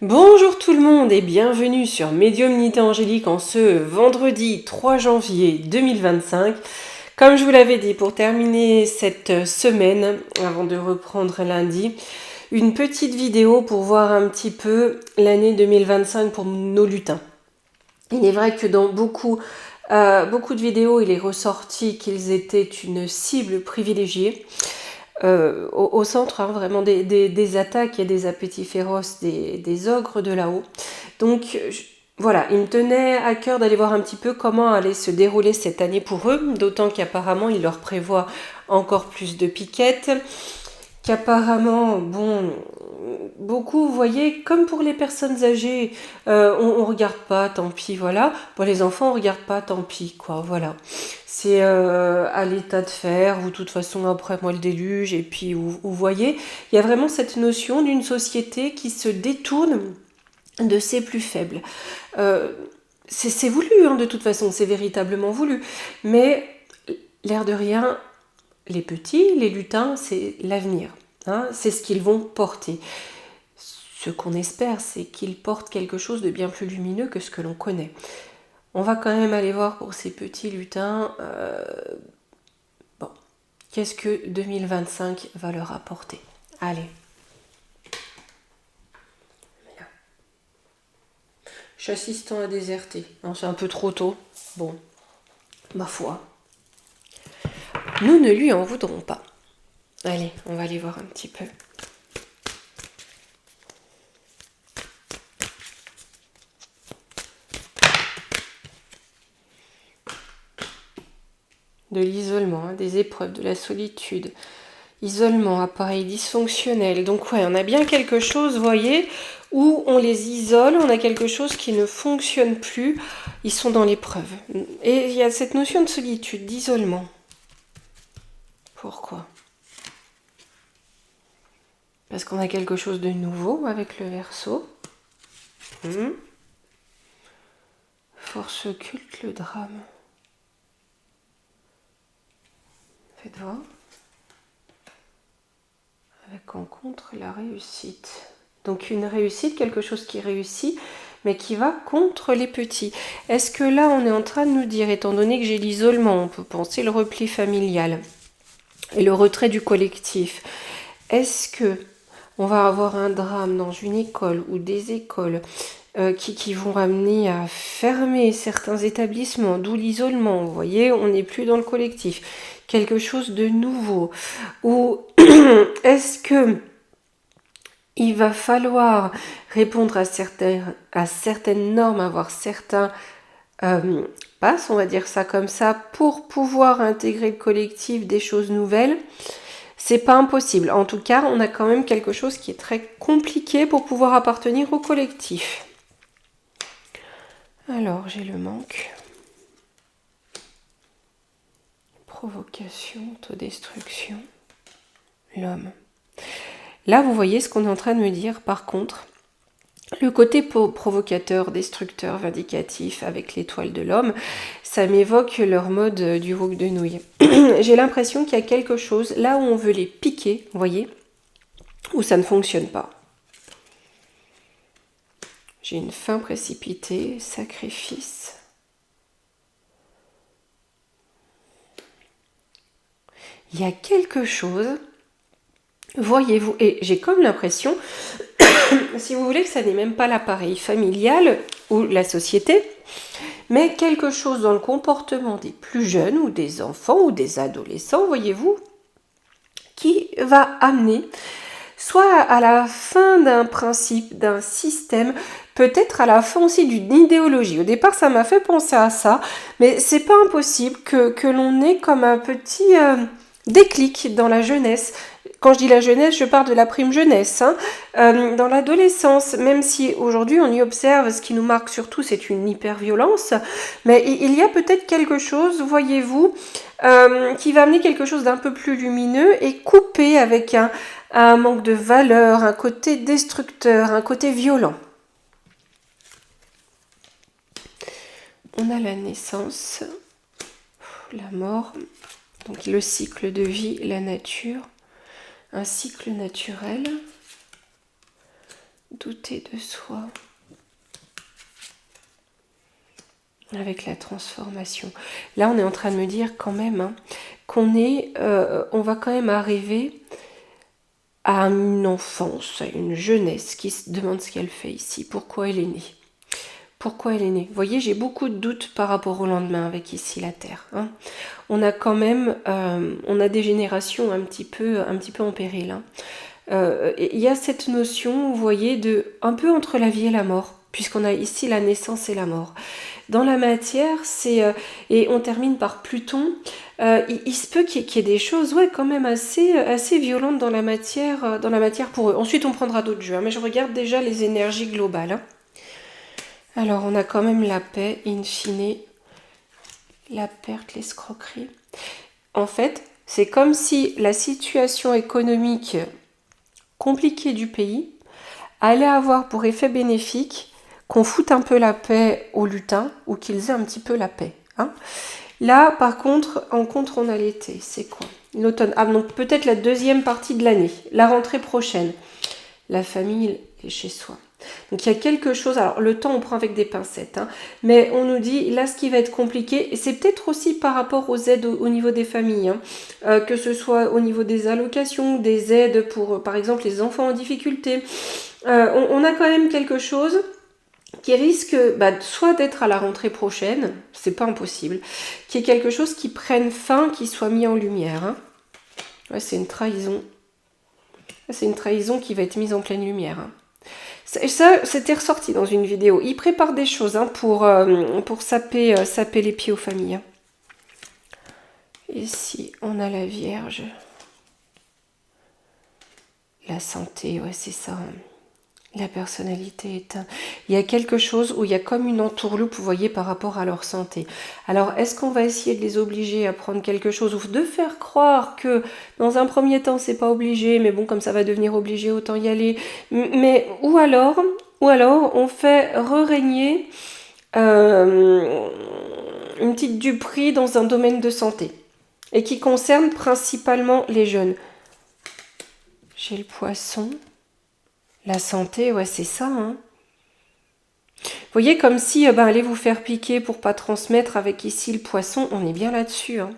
Bonjour tout le monde et bienvenue sur Médiumnité Angélique en ce vendredi 3 janvier 2025. Comme je vous l'avais dit, pour terminer cette semaine, avant de reprendre lundi, une petite vidéo pour voir un petit peu l'année 2025 pour nos lutins. Il est vrai que dans beaucoup de vidéos, il est ressorti qu'ils étaient une cible privilégiée. Au centre, hein, vraiment des attaques et des appétits féroces des ogres de là-haut. Donc voilà, il me tenait à cœur d'aller voir un petit peu comment allait se dérouler cette année pour eux, d'autant qu'apparemment il leur prévoit encore plus de piquettes, qu'apparemment, bon, beaucoup, vous voyez, comme pour les personnes âgées, on regarde pas, tant pis, voilà. Pour les enfants, on regarde pas, tant pis, quoi, voilà. C'est à l'état de faire, ou de toute façon, après moi le déluge, et puis, vous voyez, il y a vraiment cette notion d'une société qui se détourne de ses plus faibles. C'est voulu, hein, de toute façon, c'est véritablement voulu. Mais, l'air de rien, les petits, les lutins, c'est l'avenir. Hein, c'est ce qu'ils vont porter. Ce qu'on espère, c'est qu'ils portent quelque chose de bien plus lumineux que ce que l'on connaît. On va quand même aller voir pour ces petits lutins, bon, qu'est-ce que 2025 va leur apporter. Allez. Chasse-assistant à déserter. Non, c'est un peu trop tôt. Bon, ma foi. Nous ne lui en voudrons pas. Allez, on va aller voir un petit peu. De l'isolement, hein, des épreuves, de la solitude. Isolement, appareil dysfonctionnel. Donc ouais, on a bien quelque chose, vous voyez, où on les isole, on a quelque chose qui ne fonctionne plus. Ils sont dans l'épreuve. Et il y a cette notion de solitude, d'isolement. Pourquoi ? Parce qu'on a quelque chose de nouveau avec le Verseau. Force occulte, le drame. Faites voir. Avec en contre la réussite. Donc une réussite, quelque chose qui réussit, mais qui va contre les petits. Est-ce que là, on est en train de nous dire, étant donné que j'ai l'isolement, on peut penser le repli familial et le retrait du collectif, est-ce que on va avoir un drame dans une école ou des écoles qui vont amener à fermer certains établissements, d'où l'isolement, vous voyez, on n'est plus dans le collectif. Quelque chose de nouveau. Ou est-ce que il va falloir répondre à certaines normes, avoir certains passes, on va dire ça comme ça, pour pouvoir intégrer le collectif, des choses nouvelles. C'est pas impossible. En tout cas, on a quand même quelque chose qui est très compliqué pour pouvoir appartenir au collectif. Alors, j'ai le manque. Provocation, autodestruction. L'homme. Là, vous voyez ce qu'on est en train de me dire, par contre. Le côté provocateur, destructeur, vindicatif avec l'étoile de l'homme, ça m'évoque leur mode du roc de nouilles. J'ai l'impression qu'il y a quelque chose, là où on veut les piquer, vous voyez, où ça ne fonctionne pas. J'ai une fin précipitée, sacrifice. Il y a quelque chose, voyez-vous, et j'ai comme l'impression, si vous voulez, que ça n'est même pas l'appareil familial ou la société, mais quelque chose dans le comportement des plus jeunes ou des enfants ou des adolescents, voyez-vous, qui va amener soit à la fin d'un principe, d'un système, peut-être à la fin aussi d'une idéologie. Au départ, ça m'a fait penser à ça, mais c'est pas impossible que l'on ait comme un petit déclic dans la jeunesse. Quand je dis la jeunesse, je parle de la prime jeunesse. Dans l'adolescence, même si aujourd'hui on y observe, ce qui nous marque surtout, c'est une hyper-violence, mais il y a peut-être quelque chose, voyez-vous, qui va amener quelque chose d'un peu plus lumineux et coupé avec un manque de valeur, un côté destructeur, un côté violent. On a la naissance, la mort, donc le cycle de vie, la nature, un cycle naturel, Douter de soi. Avec la transformation. Là, on est en train de me dire quand même hein, on va quand même arriver à une enfance, à une jeunesse qui se demande ce qu'elle fait ici, pourquoi elle est née. Pourquoi elle est née. Vous voyez, j'ai beaucoup de doutes par rapport au lendemain avec ici la Terre. Hein. On a quand même, on a des générations un petit peu en péril. Hein. Il y a cette notion, vous voyez, de un peu entre la vie et la mort, puisqu'on a ici la naissance et la mort. Dans la matière, et on termine par Pluton, il se peut qu'il y ait des choses, ouais, quand même assez violentes dans la matière pour eux. Ensuite, on prendra d'autres jeux, hein, mais je regarde déjà les énergies globales. Hein. Alors, on a quand même la paix, in fine, la perte, l'escroquerie. En fait, c'est comme si la situation économique compliquée du pays allait avoir pour effet bénéfique qu'on foute un peu la paix aux lutins ou qu'ils aient un petit peu la paix. Hein. Là, par contre, on a l'été. C'est quoi? L'automne. Ah, donc peut-être la deuxième partie de l'année, la rentrée prochaine. La famille est chez soi. Donc il y a quelque chose, alors le temps on prend avec des pincettes, hein, mais on nous dit là ce qui va être compliqué, et c'est peut-être aussi par rapport aux aides au niveau des familles, hein, que ce soit au niveau des allocations, des aides pour par exemple les enfants en difficulté, on a quand même quelque chose qui risque soit d'être à la rentrée prochaine, c'est pas impossible, qui est quelque chose qui prenne fin, qui soit mis en lumière. Hein. Ouais, c'est une trahison. C'est une trahison qui va être mise en pleine lumière. Hein. Ça, c'était ressorti dans une vidéo. Il prépare des choses hein, pour saper les pieds aux familles. Hein. Ici, on a la Vierge. La santé, ouais, c'est ça. La personnalité éteinte. Il y a quelque chose où il y a comme une entourloupe, vous voyez, par rapport à leur santé. Alors, est-ce qu'on va essayer de les obliger à prendre quelque chose ou de faire croire que, dans un premier temps, c'est pas obligé, mais bon, comme ça va devenir obligé, autant y aller. Mais, ou alors, on fait régner une petite duperie dans un domaine de santé et qui concerne principalement les jeunes. J'ai le Poisson. La santé, ouais, c'est ça. Hein. Vous voyez, comme si, allez vous faire piquer pour pas transmettre avec ici le Poisson, on est bien là-dessus. Hein.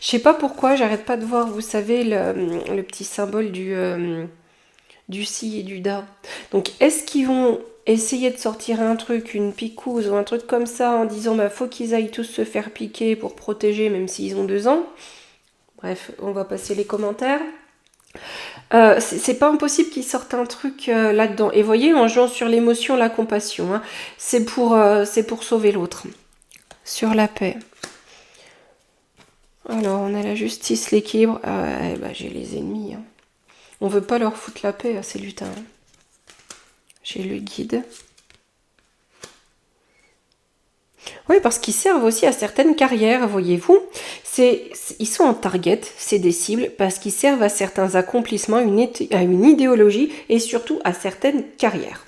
Je sais pas pourquoi, j'arrête pas de voir, vous savez, le petit symbole du si et du da. Donc, est-ce qu'ils vont essayer de sortir un truc, une picouse ou un truc comme ça en disant, faut qu'ils aillent tous se faire piquer pour protéger, même s'ils ont 2 ans. Bref, on va passer les commentaires. C'est pas impossible qu'ils sortent un truc là-dedans. Et voyez, en jouant sur l'émotion, la compassion, hein, c'est pour sauver l'autre. Sur la paix. Alors, on a la justice, l'équilibre. J'ai les ennemis. Hein. On veut pas leur foutre la paix à ces lutins. Hein. J'ai le guide. Oui, parce qu'ils servent aussi à certaines carrières, voyez-vous. Ils sont en target, c'est des cibles, parce qu'ils servent à certains accomplissements, à une idéologie et surtout à certaines carrières.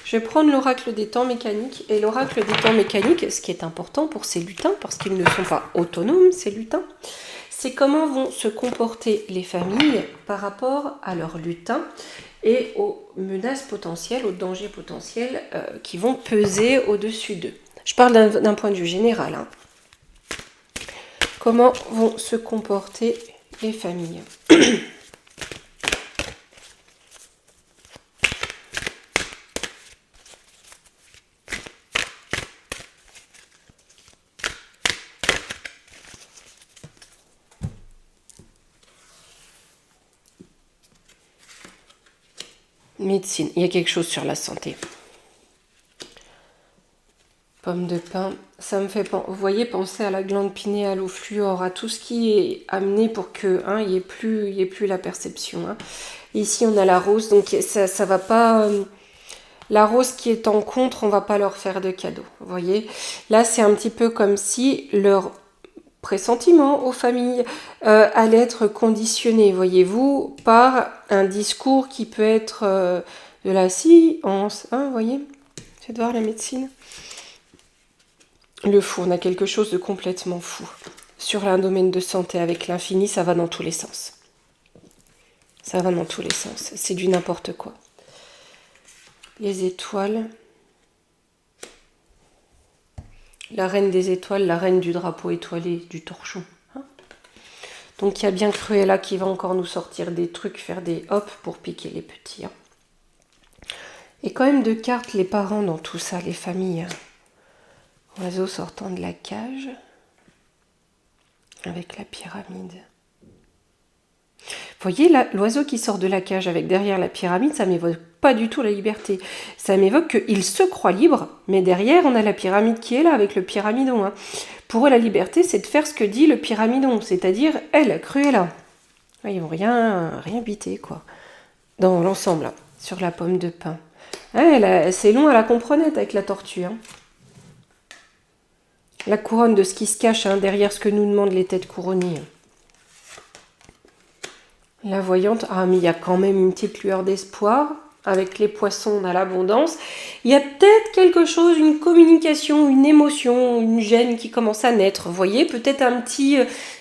Je vais prendre l'oracle des temps mécaniques. Et l'oracle des temps mécaniques, ce qui est important pour ces lutins, parce qu'ils ne sont pas autonomes, ces lutins, c'est comment vont se comporter les familles par rapport à leurs lutins et aux menaces potentielles, aux dangers potentiels qui vont peser au-dessus d'eux. Je parle d'un point de vue général. Hein. Comment vont se comporter les familles? Médecine, il y a quelque chose sur la santé. Pomme de pin, ça me fait, vous voyez, penser à la glande pinéale, au fluor, à tout ce qui est amené pour que il y ait plus la perception. Hein. Ici, on a la rose, donc ça va pas... la rose qui est en contre, on va pas leur faire de cadeau. Vous voyez, là, c'est un petit peu comme si leur pressentiment aux familles allait être conditionné, voyez-vous, par un discours qui peut être de la science. Hein, vous voyez, c'est de voir la médecine. Le fou, on a quelque chose de complètement fou. Sur un domaine de santé avec l'infini, ça va dans tous les sens. Ça va dans tous les sens. C'est du n'importe quoi. Les étoiles. La reine des étoiles, la reine du drapeau étoilé, du torchon. Hein. Donc il y a bien Cruella qui va encore nous sortir des trucs, faire des hop pour piquer les petits. Hein. Et quand même 2 cartes, les parents dans tout ça, les familles. Hein. Oiseau sortant de la cage. Avec la pyramide. Vous voyez, l'oiseau qui sort de la cage avec derrière la pyramide, ça m'évoque pas du tout la liberté. Ça m'évoque qu'il se croit libre, mais derrière, on a la pyramide qui est là, avec le pyramidon. Hein. Pour eux, la liberté, c'est de faire ce que dit le pyramidon, c'est-à-dire elle, Cruella. Ils vont rien biter, quoi. Dans l'ensemble, là, sur la pomme de pin. C'est long à la comprenette avec la tortue. Hein. La couronne de ce qui se cache hein, derrière ce que nous demandent les têtes couronnées. La voyante, mais il y a quand même une petite lueur d'espoir. Avec les poissons, on a l'abondance. Il y a peut-être quelque chose, une communication, une émotion, une gêne qui commence à naître. Vous voyez, peut-être un petit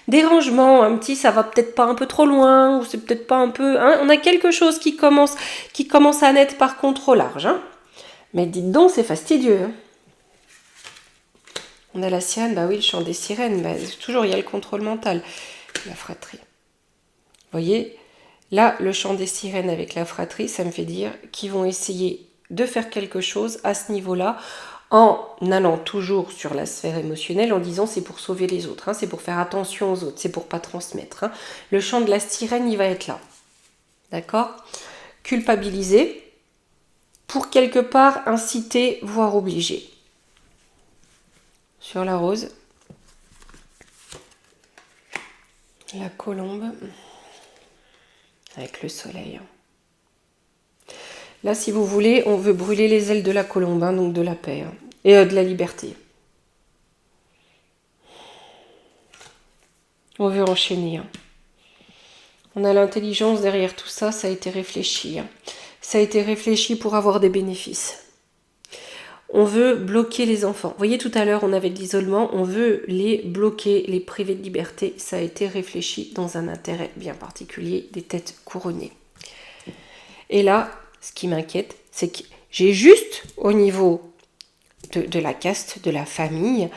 dérangement, ça va peut-être pas un peu trop loin, ou c'est peut-être pas un peu... Hein, on a quelque chose qui commence à naître par contre au large. Hein. Mais dites donc, c'est fastidieux. Hein. On a la sirène, bah oui, le chant des sirènes. Toujours, il y a le contrôle mental. La fratrie. Vous voyez, là, le chant des sirènes avec la fratrie, ça me fait dire qu'ils vont essayer de faire quelque chose à ce niveau-là en allant toujours sur la sphère émotionnelle, en disant c'est pour sauver les autres, hein, c'est pour faire attention aux autres, c'est pour pas transmettre. Hein. Le chant de la sirène, il va être là. D'accord ? Culpabiliser pour quelque part inciter, voire obliger. Sur la rose, la colombe... avec le soleil. Là, si vous voulez, on veut brûler les ailes de la colombe, hein, donc de la paix hein, et de la liberté. On veut enchaîner. Hein. On a l'intelligence derrière tout ça, ça a été réfléchi. Hein. Ça a été réfléchi pour avoir des bénéfices. On veut bloquer les enfants. Vous voyez, tout à l'heure, on avait de l'isolement. On veut les bloquer, les priver de liberté. Ça a été réfléchi dans un intérêt bien particulier des têtes couronnées. Et là, ce qui m'inquiète, c'est que j'ai juste au niveau de la caste, de la famille,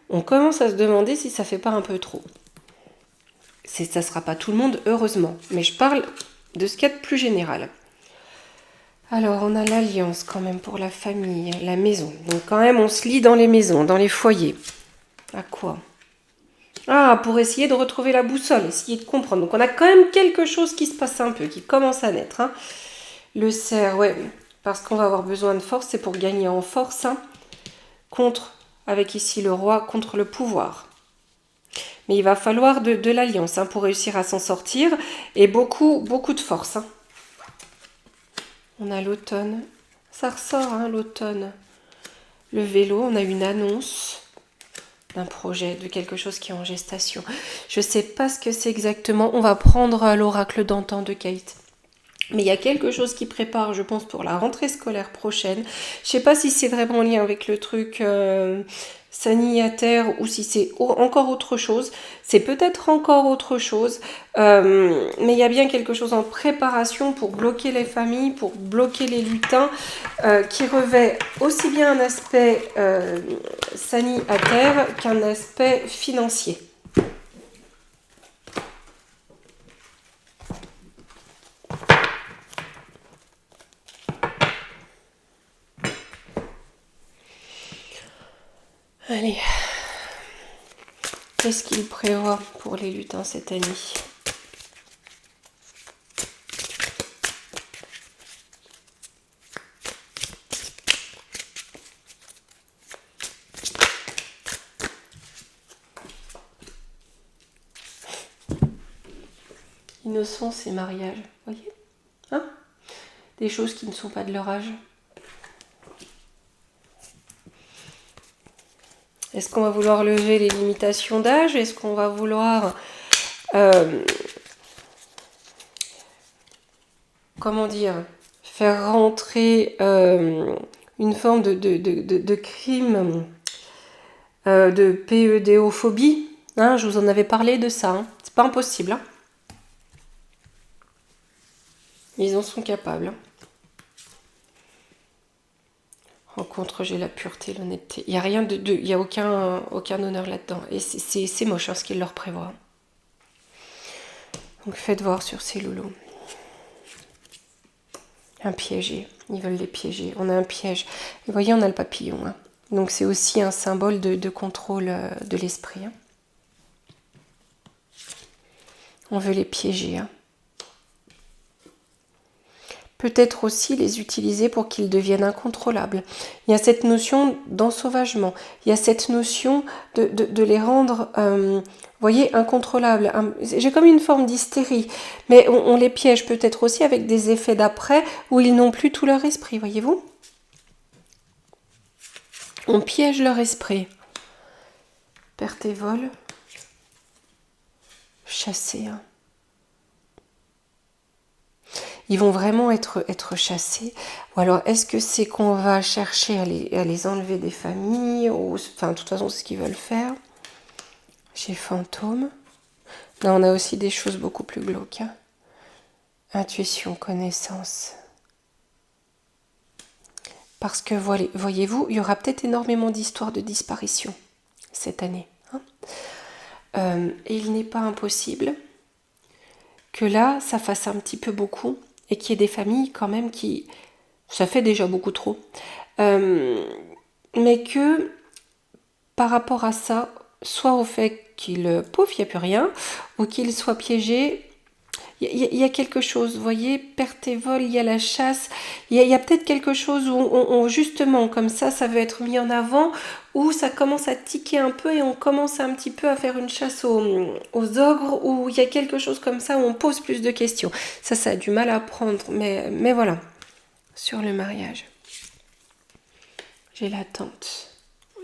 on commence à se demander si ça fait pas un peu trop. Ça ne sera pas tout le monde, heureusement. Mais je parle de ce qu'il y a de plus général. Alors, on a l'alliance quand même pour la famille, la maison. Donc quand même, on se lie dans les maisons, dans les foyers. À quoi ? Pour essayer de retrouver la boussole, essayer de comprendre. Donc on a quand même quelque chose qui se passe un peu, qui commence à naître. Hein. Le cerf, ouais, parce qu'on va avoir besoin de force, c'est pour gagner en force. Hein, avec ici le roi, contre le pouvoir. Mais il va falloir de l'alliance hein, pour réussir à s'en sortir. Et beaucoup de force. Hein. On a l'automne. Ça ressort, hein, l'automne. Le vélo, on a une annonce d'un projet, de quelque chose qui est en gestation. Je ne sais pas ce que c'est exactement. On va prendre l'oracle d'antan de Kate. Mais il y a quelque chose qui prépare, je pense, pour la rentrée scolaire prochaine. Je ne sais pas si c'est vraiment en lien avec le truc sanitaire ou si c'est encore autre chose. C'est peut-être encore autre chose. Mais il y a bien quelque chose en préparation pour bloquer les familles, pour bloquer les lutins, qui revêt aussi bien un aspect sanitaire qu'un aspect financier. Allez, qu'est-ce qu'il prévoit pour les lutins cette année ? Innocence et mariage, vous voyez hein ? Des choses qui ne sont pas de leur âge. Est-ce qu'on va vouloir lever les limitations d'âge ? Est-ce qu'on va vouloir faire rentrer une forme de crime de pédéophobie. Hein, je vous en avais parlé de ça. Hein. C'est pas impossible. Hein. Ils en sont capables. Hein. En contre, j'ai la pureté, l'honnêteté. Il n'y a rien il y a aucun honneur là-dedans. Et c'est moche hein, ce qu'ils leur prévoient. Donc faites voir sur ces loulous. Un piégé. Ils veulent les piéger. On a un piège. Et vous voyez, on a le papillon. Hein. Donc c'est aussi un symbole de contrôle de l'esprit. Hein. On veut les piéger. Hein. Peut-être aussi les utiliser pour qu'ils deviennent incontrôlables. Il y a cette notion d'ensauvagement. Il y a cette notion de les rendre, voyez, incontrôlables. J'ai comme une forme d'hystérie. Mais on les piège peut-être aussi avec des effets d'après où ils n'ont plus tout leur esprit, voyez-vous ? On piège leur esprit. Perte et vol. Chasser. Hein. Ils vont vraiment être chassés. Ou alors, est-ce que c'est qu'on va chercher à les enlever des familles ou, enfin, de toute façon, c'est ce qu'ils veulent faire. J'ai fantôme. Là, on a aussi des choses beaucoup plus glauques. Hein. Intuition, connaissance. Parce que, voyez-vous, il y aura peut-être énormément d'histoires de disparition cette année. Hein. Et il n'est pas impossible que là, ça fasse un petit peu beaucoup et qu'il y ait des familles quand même qui... Ça fait déjà beaucoup trop. Mais que par rapport à ça, soit au fait qu'il, pouf, il n'y a plus rien, ou qu'il soit piégé, il y a quelque chose, vous voyez, perte et vol, il y a la chasse, il y a peut-être quelque chose où justement, comme ça veut être mis en avant, où ça commence à tiquer un peu et on commence un petit peu à faire une chasse aux ogres, où il y a quelque chose comme ça, où on pose plus de questions. Ça a du mal à prendre, mais voilà. Sur le mariage. J'ai l'attente.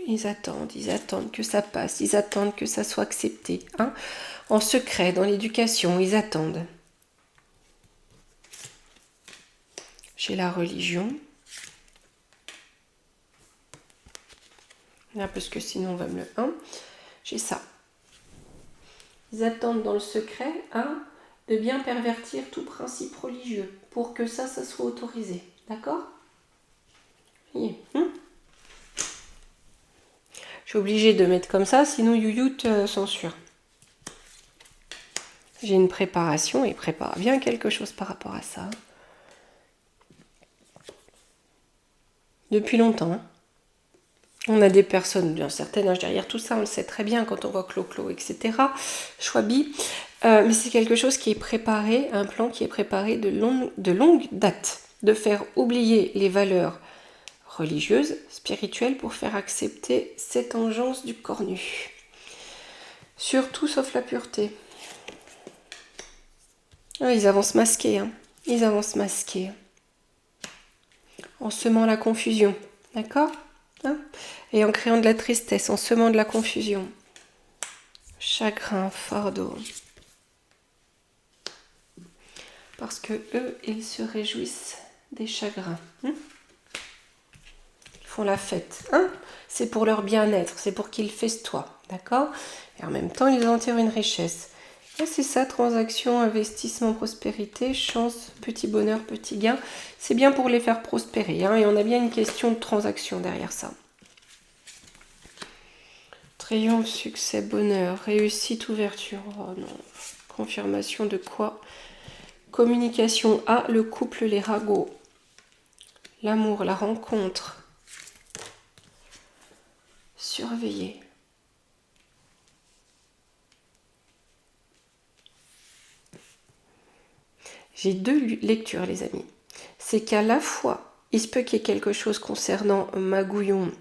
Ils attendent que ça passe, ils attendent que ça soit accepté. Hein. En secret, dans l'éducation, ils attendent. J'ai la religion. Là, parce que sinon on va me le... Hein. J'ai ça. Ils attendent dans le secret de bien pervertir tout principe religieux pour que ça soit autorisé. D'accord ? Je suis obligée de mettre comme ça, sinon Youyout censure. J'ai une préparation et prépare bien quelque chose par rapport à ça. Depuis longtemps. Hein. On a des personnes, bien certaines, âge derrière tout ça, on le sait très bien quand on voit Clo-Clo, etc. Chouabi. Mais c'est quelque chose qui est préparé, un plan qui est préparé de longue date. De faire oublier les valeurs religieuses, spirituelles, pour faire accepter cette engeance du cornu. Surtout sauf la pureté. Ah, ils avancent masqués. Hein. Ils avancent masqués. En semant la confusion. D'accord ? Hein. Et en créant de la tristesse, en semant de la confusion. Chagrin, fardeau. Parce que eux, ils se réjouissent des chagrins. Hein. Ils font la fête. Hein. C'est pour leur bien-être, c'est pour qu'ils festoient. D'accord ? Et en même temps, ils en tirent une richesse. Et c'est ça, transaction, investissement, prospérité, chance, petit bonheur, petit gain. C'est bien pour les faire prospérer. Hein, et on a bien une question de transaction derrière ça. Triomphe, succès, bonheur, réussite, ouverture. Oh non. Confirmation de quoi ? Communication A, le couple, les ragots. L'amour, la rencontre. Surveiller. J'ai deux lectures, les amis. C'est qu'à la fois, il se peut qu'il y ait quelque chose concernant Magouillon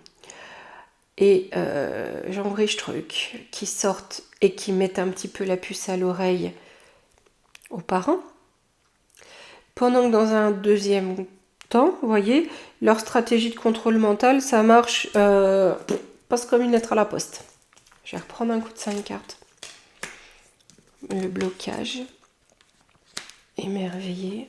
et Jean Brichtruc qui sortent et qui mettent un petit peu la puce à l'oreille aux parents. Pendant que dans un deuxième temps, vous voyez, leur stratégie de contrôle mental, ça marche passe comme une lettre à la poste. Je vais reprendre un coup de 5 cartes. Le blocage. Émerveillé.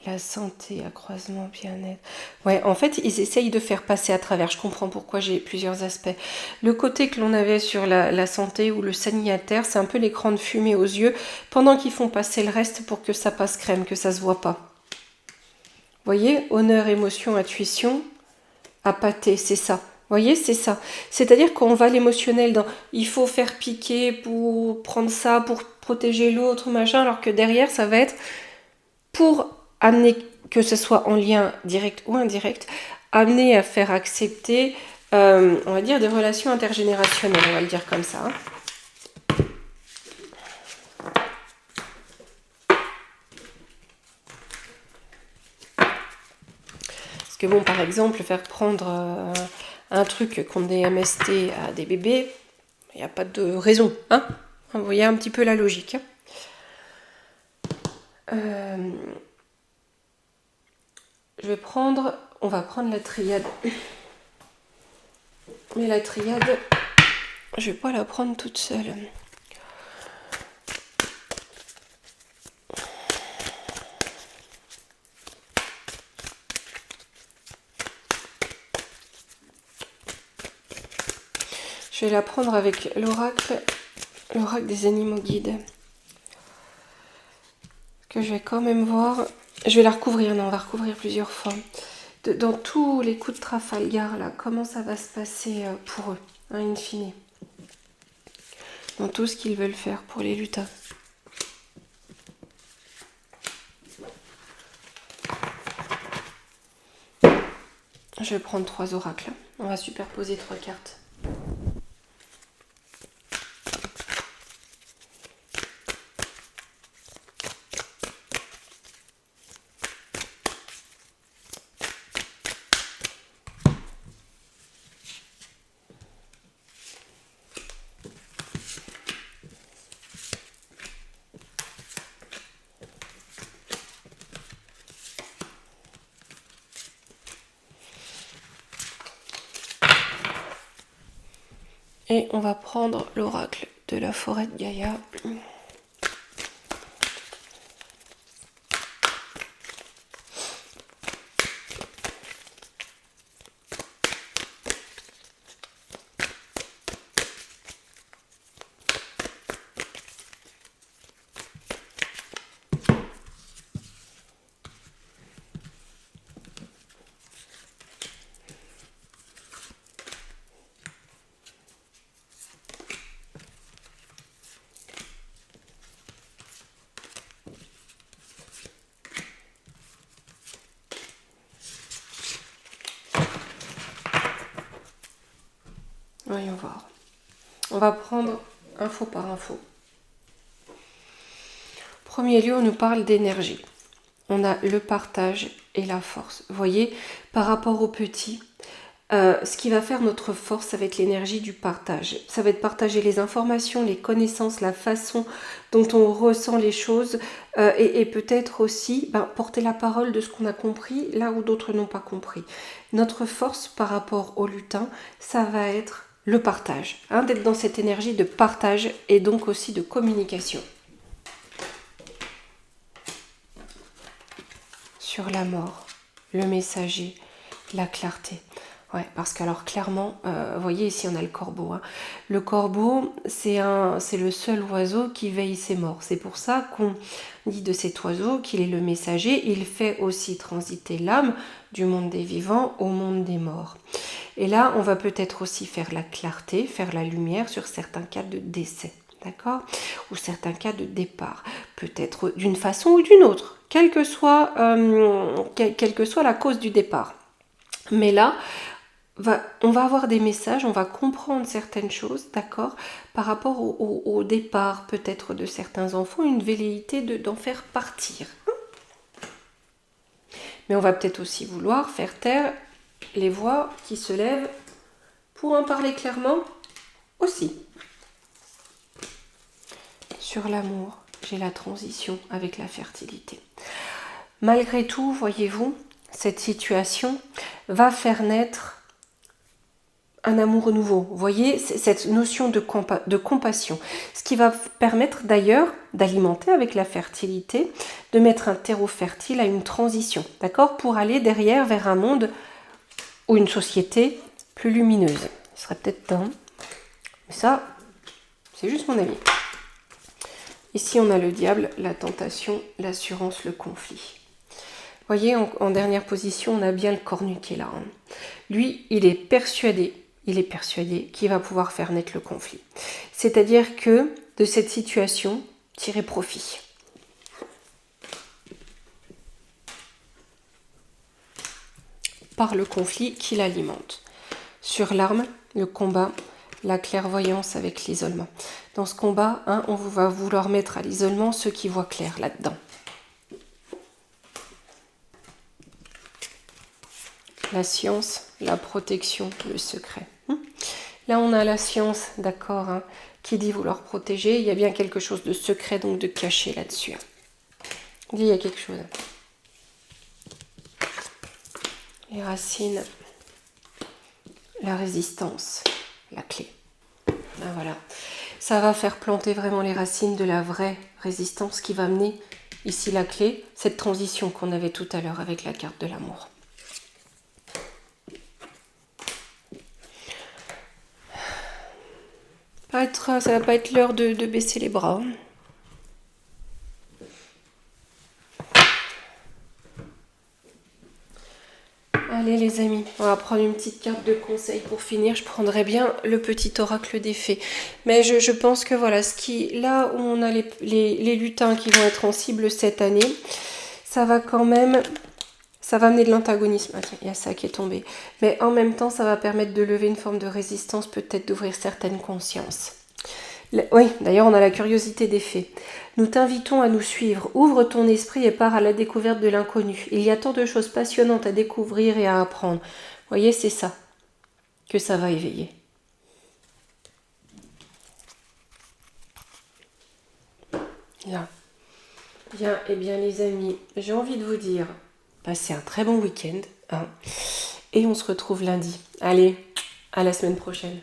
La santé, accroissement, bien-être. Ouais, en fait, ils essayent de faire passer à travers. Je comprends pourquoi j'ai plusieurs aspects. Le côté que l'on avait sur la santé ou le sanitaire, c'est un peu l'écran de fumée aux yeux, pendant qu'ils font passer le reste pour que ça passe crème, que ça se voit pas. Vous voyez, honneur, émotion, intuition, appâté, c'est ça. Vous voyez, c'est ça. C'est-à-dire qu'on va l'émotionnel dans il faut faire piquer pour prendre ça, pour protéger l'autre, machin, alors que derrière, ça va être pour amener, que ce soit en lien direct ou indirect, amener à faire accepter, on va dire, des relations intergénérationnelles, on va le dire comme ça. Hein. Parce que bon, par exemple, faire prendre un truc contre des MST à des bébés, il n'y a pas de raison. Hein. Vous voyez un petit peu la logique. Hein. On va prendre la triade. Mais la triade, je vais pas la prendre toute seule. Je vais la prendre avec l'oracle des animaux guides. Que je vais quand même voir. Je vais la recouvrir, non, on va recouvrir plusieurs fois. Dans tous les coups de Trafalgar, là, comment ça va se passer pour eux, hein, in fine. Dans tout ce qu'ils veulent faire pour les lutins. Je vais prendre 3 oracles. On va superposer 3 cartes. Et on va prendre l'oracle de la forêt de Gaïa. Voyons voir. On va prendre info par info. Premier lieu, on nous parle d'énergie. On a le partage et la force. Vous voyez, par rapport aux petits, ce qui va faire notre force, ça va être l'énergie du partage. Ça va être partager les informations, les connaissances, la façon dont on ressent les choses et peut-être aussi porter la parole de ce qu'on a compris là où d'autres n'ont pas compris. Notre force par rapport au lutin, ça va être le partage, hein, d'être dans cette énergie de partage et donc aussi de communication. Sur la mort, le messager, la clarté. Ouais, parce qu'alors clairement, vous voyez ici on a le corbeau. Hein. Le corbeau, c'est le seul oiseau qui veille ses morts. C'est pour ça qu'on dit de cet oiseau qu'il est le messager. Il fait aussi transiter l'âme du monde des vivants au monde des morts. Et là, on va peut-être aussi faire la clarté, faire la lumière sur certains cas de décès. D'accord ? Ou certains cas de départ. Peut-être d'une façon ou d'une autre, quelle que soit la cause du départ. Mais là, on va avoir des messages, on va comprendre certaines choses, d'accord, par rapport au départ peut-être de certains enfants, une velléité d'en faire partir. Mais on va peut-être aussi vouloir faire taire les voix qui se lèvent pour en parler clairement aussi. Sur l'amour, j'ai la transition avec la fertilité. Malgré tout, voyez-vous, cette situation va faire naître un amour nouveau. Vous voyez, cette notion de compassion. Ce qui va permettre d'ailleurs d'alimenter avec la fertilité, de mettre un terreau fertile à une transition, d'accord, pour aller derrière vers un monde ou une société plus lumineuse. Ce serait peut-être temps. Mais ça, c'est juste mon avis. Ici, on a le diable, la tentation, l'assurance, le conflit. Vous voyez, en dernière position, on a bien le cornu qui est là. Hein. Lui, il est persuadé qu'il va pouvoir faire naître le conflit. C'est-à-dire que de cette situation, tirer profit. Par le conflit qu'il alimente. Sur l'arme, le combat, la clairvoyance avec l'isolement. Dans ce combat, hein, on va vouloir mettre à l'isolement ceux qui voient clair là-dedans. La science, la protection, le secret. Là, on a la science, d'accord, hein, qui dit vouloir protéger. Il y a bien quelque chose de secret, donc de caché là-dessus. Il y a quelque chose. Les racines, la résistance, la clé. Ben voilà. Ça va faire planter vraiment les racines de la vraie résistance qui va amener ici la clé, cette transition qu'on avait tout à l'heure avec la carte de l'amour. Ça va pas être l'heure de baisser les bras. Allez les amis, on va prendre une petite carte de conseil pour finir. Je prendrai bien le petit oracle des fées. Mais je pense que voilà, là où on a les lutins qui vont être en cible cette année, ça va amener de l'antagonisme. Ah tiens, il y a ça qui est tombé. Mais en même temps, ça va permettre de lever une forme de résistance, peut-être d'ouvrir certaines consciences. Oui, d'ailleurs, on a la curiosité des fées. Nous t'invitons à nous suivre. Ouvre ton esprit et pars à la découverte de l'inconnu. Il y a tant de choses passionnantes à découvrir et à apprendre. Vous voyez, c'est ça que ça va éveiller. Là. Bien, eh bien les amis, j'ai envie de vous dire, passez un très bon week-end. Hein, et on se retrouve lundi. Allez, à la semaine prochaine.